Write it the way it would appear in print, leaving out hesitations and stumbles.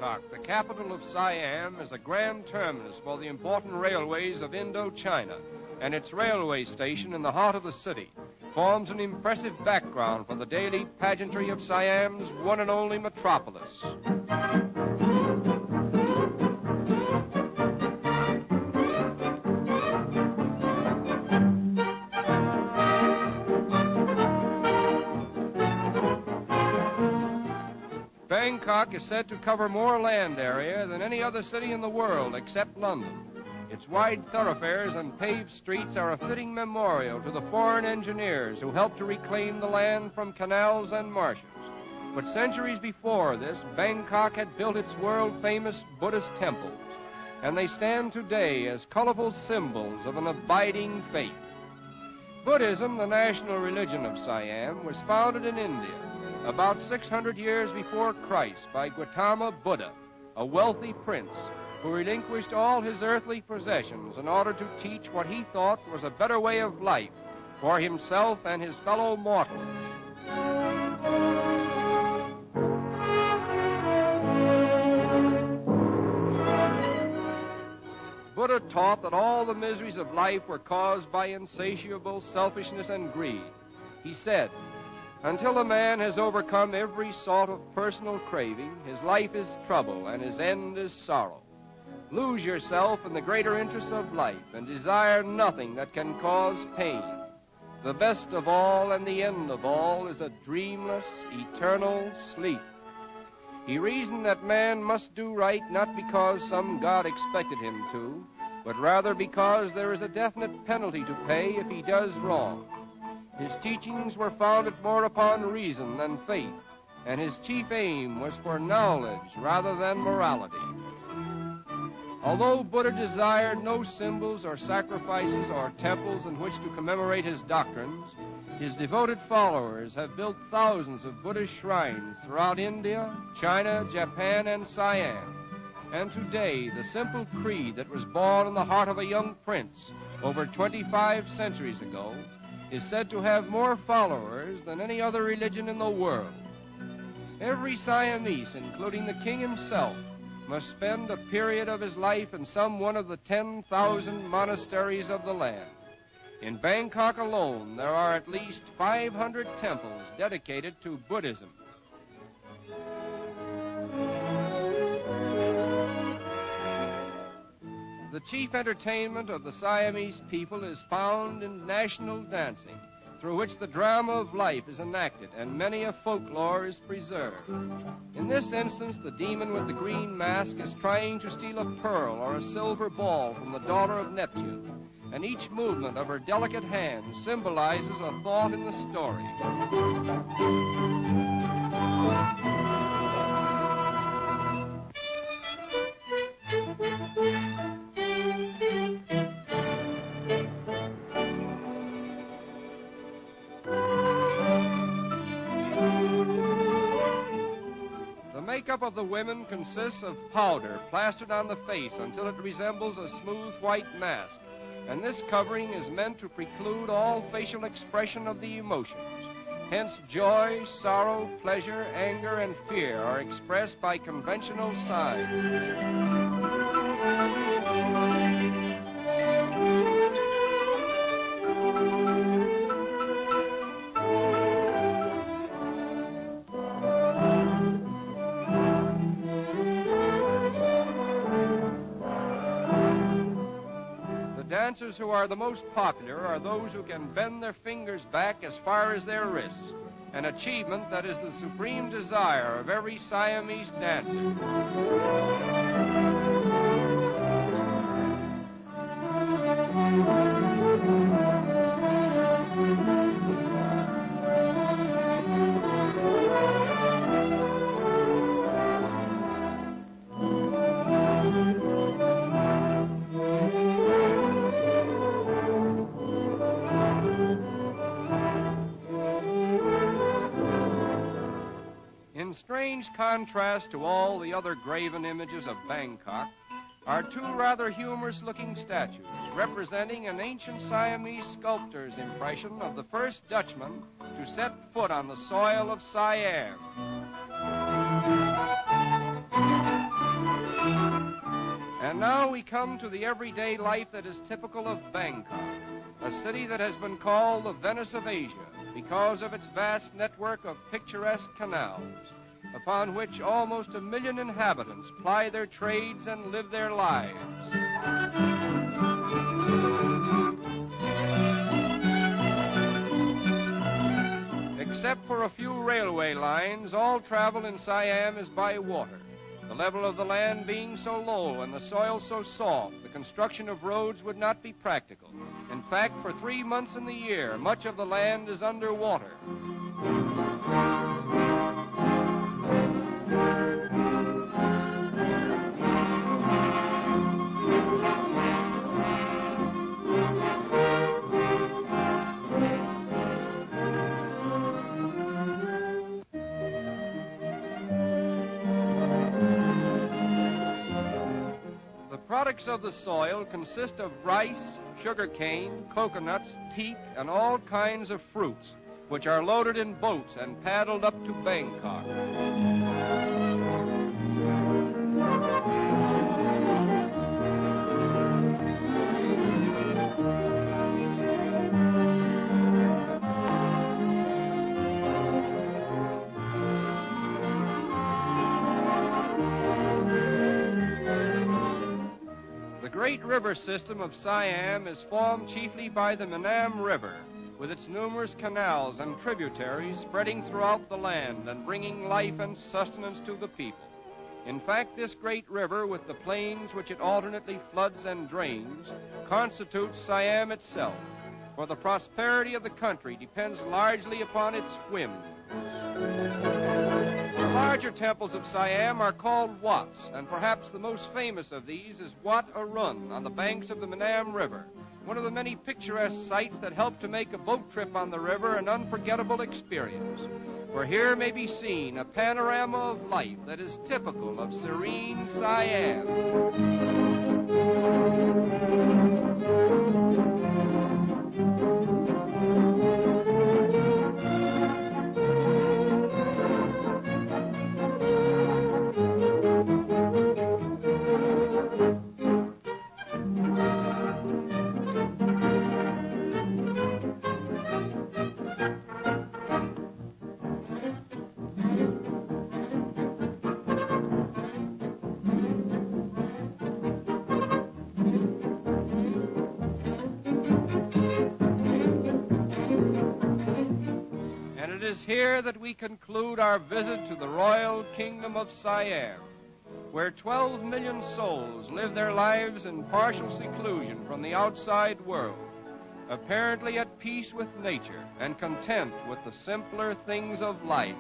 Bangkok, the capital of Siam, is a grand terminus for the important railways of Indochina, and its railway station in the heart of the city forms an impressive background for the daily pageantry of Siam's one and only metropolis. Bangkok is said to cover more land area than any other city in the world except London. Its wide thoroughfares and paved streets are a fitting memorial to the foreign engineers who helped to reclaim the land from canals and marshes. But centuries before this, Bangkok had built its world-famous Buddhist temples, and they stand today as colorful symbols of an abiding faith. Buddhism, the national religion of Siam, was founded in India about 600 years before Christ by Gautama Buddha, a wealthy prince who relinquished all his earthly possessions in order to teach what he thought was a better way of life for himself and his fellow mortals. Buddha taught that all the miseries of life were caused by insatiable selfishness and greed. He said, "Until a man has overcome every sort of personal craving, his life is trouble and his end is sorrow. Lose yourself in the greater interests of life and desire nothing that can cause pain. The best of all and the end of all is a dreamless, eternal sleep." He reasoned that man must do right not because some God expected him to, but rather because there is a definite penalty to pay if he does wrong. His teachings were founded more upon reason than faith, and his chief aim was for knowledge rather than morality. Although Buddha desired no symbols or sacrifices or temples in which to commemorate his doctrines, his devoted followers have built thousands of Buddhist shrines throughout India, China, Japan, and Siam. And today, the simple creed that was born in the heart of a young prince over 25 centuries ago is said to have more followers than any other religion in the world. Every Siamese, including the king himself, must spend a period of his life in some one of the 10,000 monasteries of the land. In Bangkok alone, there are at least 500 temples dedicated to Buddhism. The chief entertainment of the Siamese people is found in national dancing, through which the drama of life is enacted and many a folklore is preserved. In this instance, the demon with the green mask is trying to steal a pearl or a silver ball from the daughter of Neptune, and each movement of her delicate hand symbolizes a thought in the story. The makeup of the women consists of powder plastered on the face until it resembles a smooth white mask, and this covering is meant to preclude all facial expression of the emotions. Hence, joy, sorrow, pleasure, anger, and fear are expressed by conventional signs. Dancers who are the most popular are those who can bend their fingers back as far as their wrists, an achievement that is the supreme desire of every Siamese dancer. In strange contrast to all the other graven images of Bangkok are two rather humorous-looking statues representing an ancient Siamese sculptor's impression of the first Dutchman to set foot on the soil of Siam. And now we come to the everyday life that is typical of Bangkok, a city that has been called the Venice of Asia because of its vast network of picturesque canals, upon which almost 1 million inhabitants ply their trades and live their lives. Except for a few railway lines, all travel in Siam is by water. The level of the land being so low and the soil so soft, the construction of roads would not be practical. In fact, for 3 months in the year, much of the land is under water. The products of the soil consist of rice, sugarcane, coconuts, teak, and all kinds of fruits, which are loaded in boats and paddled up to Bangkok. The great river system of Siam is formed chiefly by the Manam River, with its numerous canals and tributaries spreading throughout the land and bringing life and sustenance to the people. In fact, this great river, with the plains which it alternately floods and drains, constitutes Siam itself, for the prosperity of the country depends largely upon its whims. The larger temples of Siam are called Wats, and perhaps the most famous of these is Wat Arun on the banks of the Manam River, one of the many picturesque sights that help to make a boat trip on the river an unforgettable experience. For here may be seen a panorama of life that is typical of serene Siam. It is here that we conclude our visit to the royal kingdom of Siam, where 12 million souls live their lives in partial seclusion from the outside world, apparently at peace with nature and content with the simpler things of life.